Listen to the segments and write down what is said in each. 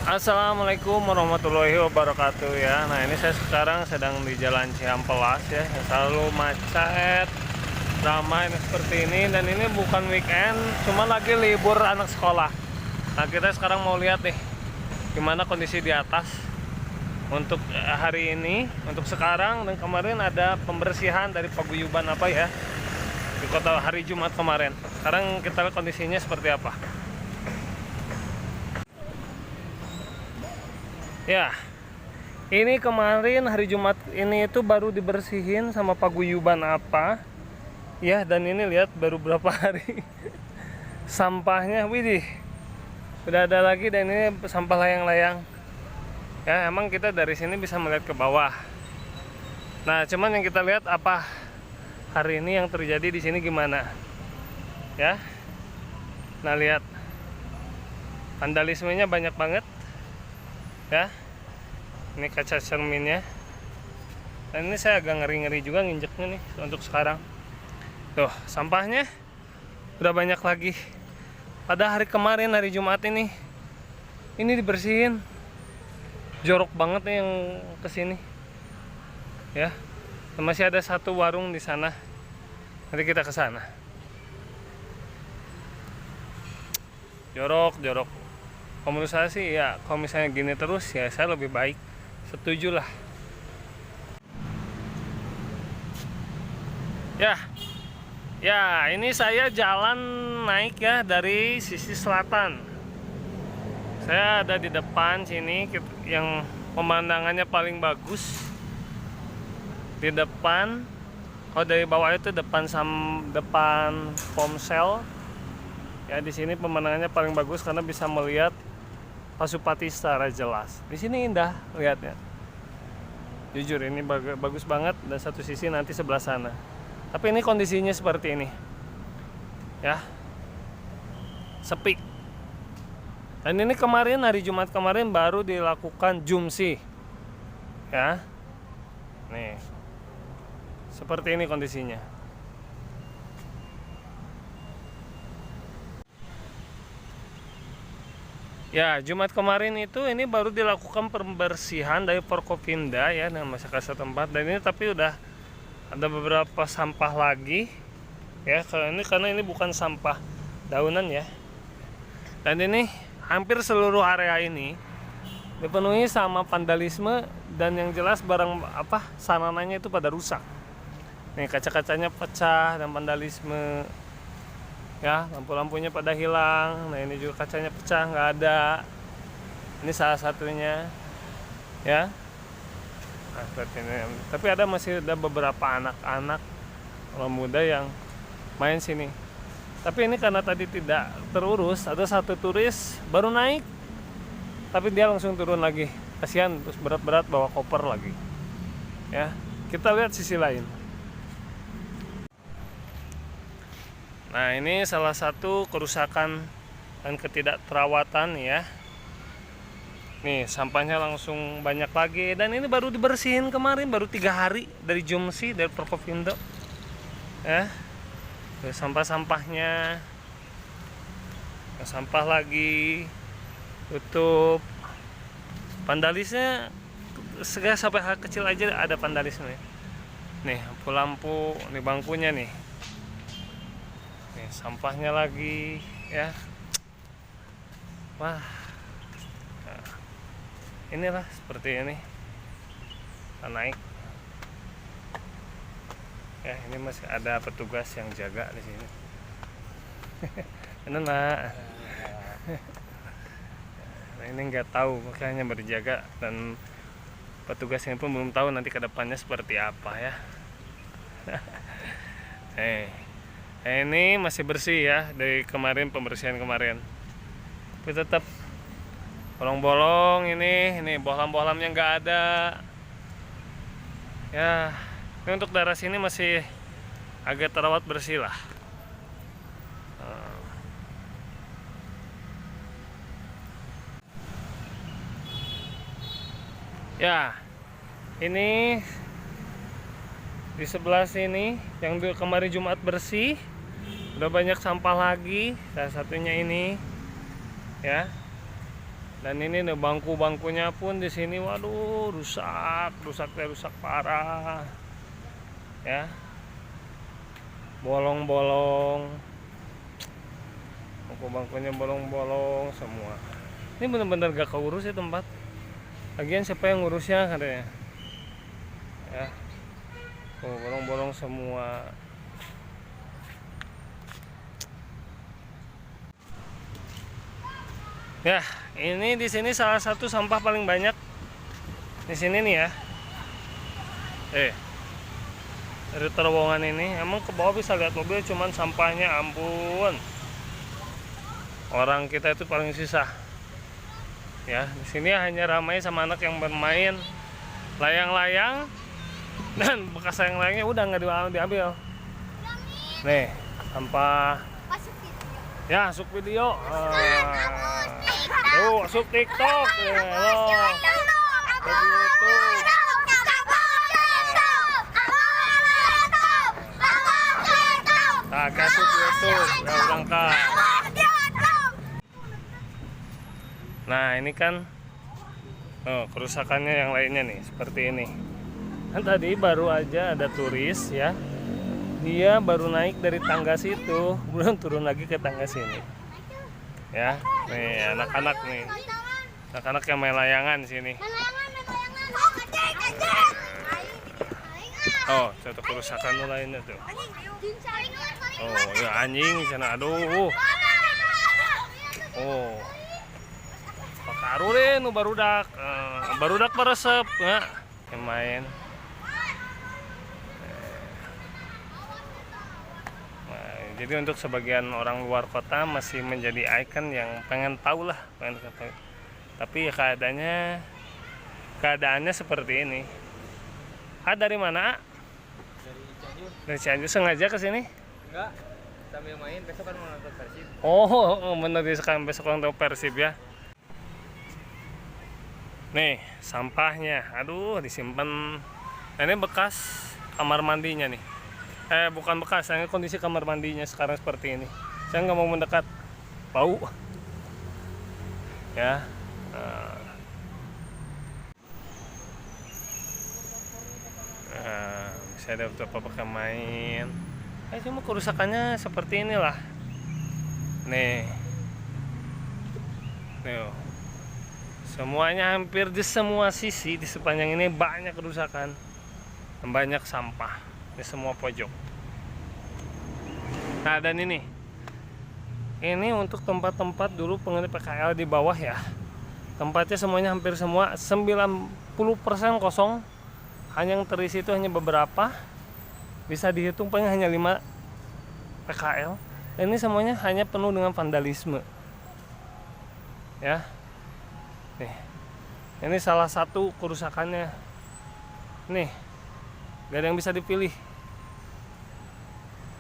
Assalamualaikum warahmatullahi wabarakatuh ya. Nah, ini saya sekarang sedang di Jalan Cihampelas ya, yang selalu macet, ramai seperti ini. Dan ini bukan weekend, cuma lagi libur anak sekolah. Nah, kita sekarang mau lihat nih gimana kondisi di atas untuk hari ini, untuk sekarang dan kemarin ada pembersihan dari paguyuban apa ya di kota hari Jumat kemarin. Sekarang kita lihat kondisinya seperti apa. Ya, ini kemarin hari Jumat ini itu baru dibersihin sama paguyuban apa. Ya, dan ini lihat baru berapa hari. Sampahnya, widih. Udah ada lagi dan ini sampah layang-layang. Ya, emang kita dari sini bisa melihat ke bawah. Nah, cuman yang kita lihat apa hari ini yang terjadi di sini gimana. Ya. Nah, lihat. Vandalismenya banyak banget. Ya, ini kaca cerminnya. Dan ini saya agak ngeri-ngeri juga nginjeknya nih untuk sekarang. Tuh, sampahnya udah banyak lagi. Pada hari kemarin, hari Jumat ini dibersihin. Jorok banget nih yang kesini. Ya, dan masih ada satu warung di sana. Nanti kita ke sana. Jorok. Kalau menurut saya sih ya, kalau misalnya gini terus ya saya lebih baik setuju lah. Ya, ini saya jalan naik ya dari sisi selatan. Saya ada di depan sini yang pemandangannya paling bagus. Di depan, oh dari bawah itu depan Pomsel. Ya, di sini pemandangannya paling bagus karena bisa melihat Pasupati secara jelas. Di sini indah lihatnya. Jujur ini bagus banget, dan satu sisi nanti sebelah sana. Tapi ini kondisinya seperti ini. Ya. Sepi. Dan ini kemarin hari Jumat kemarin baru dilakukan jumsi. Ya. Nih. Seperti ini kondisinya. Ya, Jumat kemarin itu ini baru dilakukan pembersihan dari Forkopimda ya dengan masyarakat setempat, dan ini tapi udah ada beberapa sampah lagi ya, karena ini bukan sampah daunan ya. Dan ini hampir seluruh area ini dipenuhi sama vandalisme, dan yang jelas barang apa sanananya itu pada rusak. Nih, kaca-kacanya pecah dan vandalisme. Ya, lampu-lampunya pada hilang. Nah, ini juga kacanya pecah, nggak ada. Ini salah satunya. Ya. Nah, seperti ini. Tapi masih ada beberapa anak-anak orang muda yang main sini. Tapi ini karena tadi tidak terurus, ada satu turis baru naik, tapi dia langsung turun lagi. Kasihan, terus berat-berat bawa koper lagi. Ya, kita lihat sisi lain. Nah, ini salah satu kerusakan dan ketidakterawatan ya. Nih, sampahnya langsung banyak lagi, dan ini baru dibersihin kemarin, baru 3 hari dari Jumsi, dari Forkopimda. Ya. Terus sampah-sampahnya. Sampah lagi. Tutup. Vandalisnya segala sampai hal kecil aja ada vandalisme. Nih, lampu-lampu, nih bangkunya nih. Nih, sampahnya lagi ya. Wah. Nah, inilah seperti ini. Kita naik. Ya, ini masih ada petugas yang jaga di sini. Benar, Mak. Nah, ini nggak tahu, makanya berjaga, dan petugasnya pun belum tahu nanti kedepannya seperti apa ya. Ini masih bersih ya dari kemarin, pembersihan kemarin. Tapi tetap bolong-bolong ini bohlam-bohlamnya nggak ada. Ya, ini untuk daerah sini masih agak terawat bersih lah. Ya, ini di sebelah sini yang kemarin Jumat bersih. Udah banyak sampah lagi, salah satunya ini ya. Dan ini nih bangku-bangkunya pun di sini, waduh, rusak parah. Ya. Bolong-bolong. Bangku-bangkunya bolong-bolong semua. Ini benar-benar gak keurus ya tempat. Lagian siapa yang ngurusnya katanya. Ya. Oh, bolong-bolong semua. Ya, ini di sini salah satu sampah paling banyak di sini nih ya. Dari terowongan ini, emang ke bawah bisa lihat mobil, cuman sampahnya ampun. Orang kita itu paling susah. Ya, di sini hanya ramai sama anak yang bermain layang-layang, dan bekas layang-layangnya udah nggak diambil. Nih, sampah. Ya, masuk video. Tuh, masuk TikTok. Masuk YouTube. Berangkat. Nah, ini kan kerusakannya yang lainnya nih, seperti ini. Kan tadi baru aja ada turis ya. Dia baru naik dari tangga situ, belum turun lagi ke tangga sini. Ya, nih anak-anak nih. Anak-anak yang main layangan sini. Oh, satu kerusakan lainnya tuh. Oh, ya anjing di sana. Aduh. Oh. Pakarurin barudak. Barudak meresep, ya. Yang main. Jadi untuk sebagian orang luar kota masih menjadi ikon yang pengen tahu lah, tapi ya keadaannya seperti ini. Dari mana? Dari Cianjur sengaja ke sini? Enggak, sambil main, besok kan mau nonton Persib. Oh, bener sekarang besok nonton Persib ya. Nih, sampahnya. Aduh, disimpan. Ini bekas kamar mandinya nih. Bukan bekas, ini kondisi kamar mandinya sekarang seperti ini. Saya nggak mau mendekat, bau. Ya. Bisa ada beberapa main. Cuma kerusakannya seperti inilah. Nih. Semuanya hampir di semua sisi di sepanjang ini banyak kerusakan, banyak sampah di semua pojok. Nah, dan ini untuk tempat-tempat dulu penghuni PKL di bawah ya. Tempatnya semuanya hampir semua 90% kosong. Hanya yang terisi itu hanya beberapa. Bisa dihitung paling hanya 5 PKL. Dan ini semuanya hanya penuh dengan vandalisme. Ya. Nih. Ini salah satu kerusakannya. Nih. Gak ada yang bisa dipilih.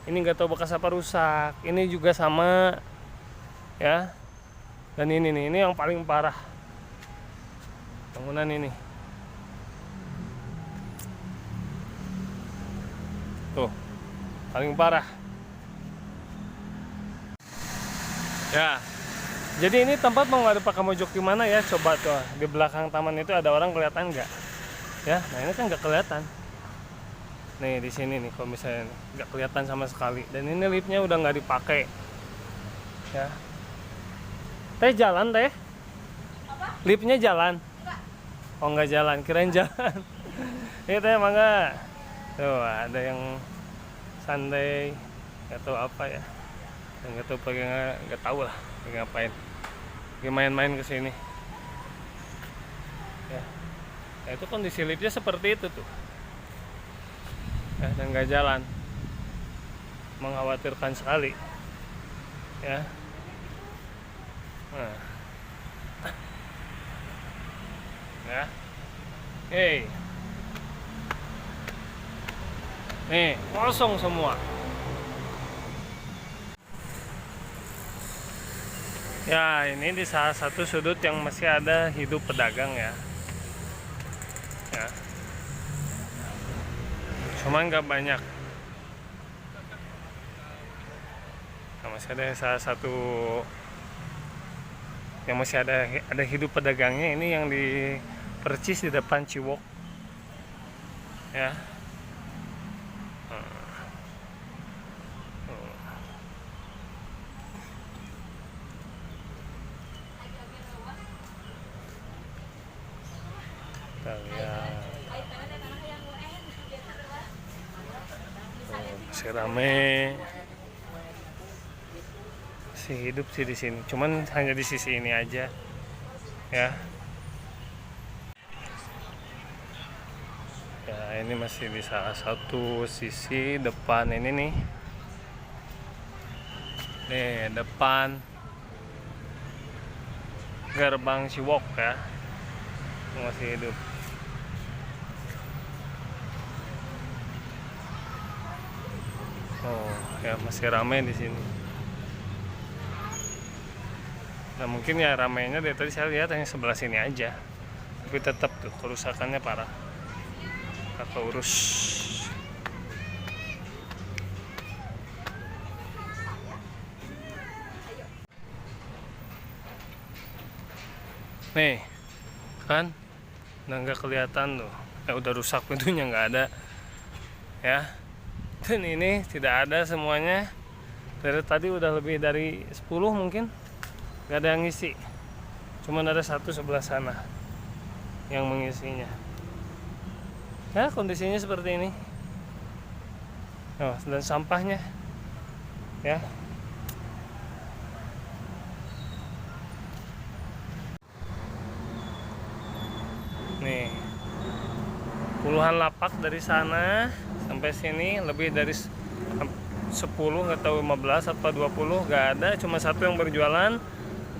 Ini nggak tahu bekas apa rusak. Ini juga sama, ya. Dan ini nih, ini yang paling parah. Bangunan ini. Tuh, paling parah. Ya. Jadi ini tempat mau nggak pakai mojok gimana ya? Coba tuh di belakang taman itu ada orang kelihatan nggak? Ya, nah ini kan nggak kelihatan. Nih di sini nih kalau misalnya nggak kelihatan sama sekali, dan ini liftnya udah nggak dipakai. Ya. Teh jalan teh? Apa? Liftnya jalan? Enggak. Oh nggak jalan, kirain jalan. Ini teh mangga. Tuh ada yang santai, nggak tahu apa ya, nggak tahu nggak tahu lah ngapain, main-main ke sini. Ya. Nah, itu kondisi liftnya seperti itu tuh. Dan nggak jalan, mengkhawatirkan sekali ya. Nah. Ya, nih kosong semua ya. Ini di salah satu sudut yang masih ada hidup pedagang ya. Cuman nggak banyak. Nah, masih ada salah satu yang masih ada hidup pedagangnya. Ini yang di percis di depan Ciwok ya. Kita lihat. Masih rame, masih hidup sih di sini. Cuman hanya di sisi ini aja, ya. Ya ini masih di salah satu sisi depan ini nih. Nih depan gerbang Ciwok ya, masih hidup. Oh ya masih ramai di sini. Nah mungkin ya ramainya dari tadi saya lihat hanya sebelah sini aja, tapi tetap tuh kerusakannya parah. Kakak urus. Nih kan udah nggak kelihatan tuh, udah rusak, pintunya nggak ada ya. Dan ini tidak ada semuanya. Dari tadi udah lebih dari 10 mungkin nggak ada yang ngisi, cuman ada satu sebelah sana yang mengisinya ya. Kondisinya seperti ini. Oh, dan sampahnya ya. Nih puluhan lapak dari sana sampai sini, lebih dari 10, nggak tahu 15 atau 20, nggak ada, cuma satu yang berjualan.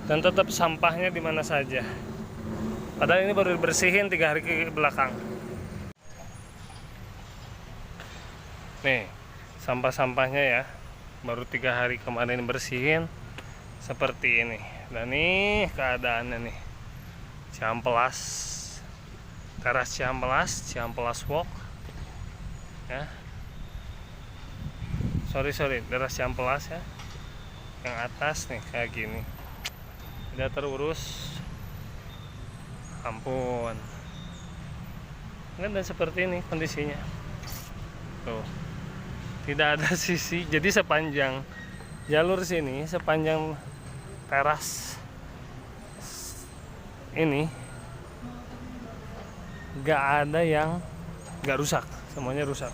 Dan tetap sampahnya di mana saja. Padahal ini baru dibersihin 3 hari ke belakang. Nih sampah-sampahnya ya, baru 3 hari kemarin bersihin seperti ini. Dan nih keadaannya nih, Cihampelas, teras Cihampelas Walk ya. Sorry teras Cihampelas ya, yang atas nih kayak gini, tidak terurus, ampun. Dan seperti ini kondisinya tuh, tidak ada sisi. Jadi sepanjang jalur sini, sepanjang teras ini nggak ada yang nggak rusak, semuanya rusak.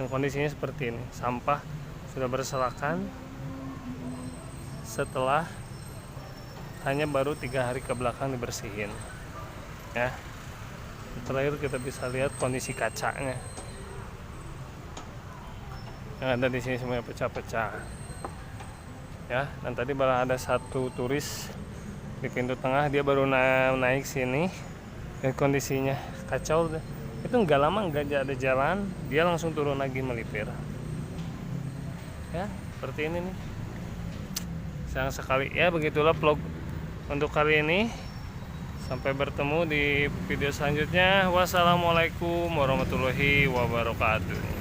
Dan kondisinya seperti ini, sampah sudah berserakan setelah hanya baru 3 hari ke belakang dibersihin ya. Terakhir kita bisa lihat kondisi kacanya yang ada di sini semuanya pecah-pecah ya. Dan tadi malah ada satu turis di pintu tengah, dia baru naik sini dan kondisinya kacau. Itu nggak lama nggak ada jalan, dia langsung turun lagi melipir ya. Seperti ini nih, sayang sekali ya. Begitulah vlog untuk kali ini. Sampai bertemu di video selanjutnya. Wassalamualaikum warahmatullahi wabarakatuh.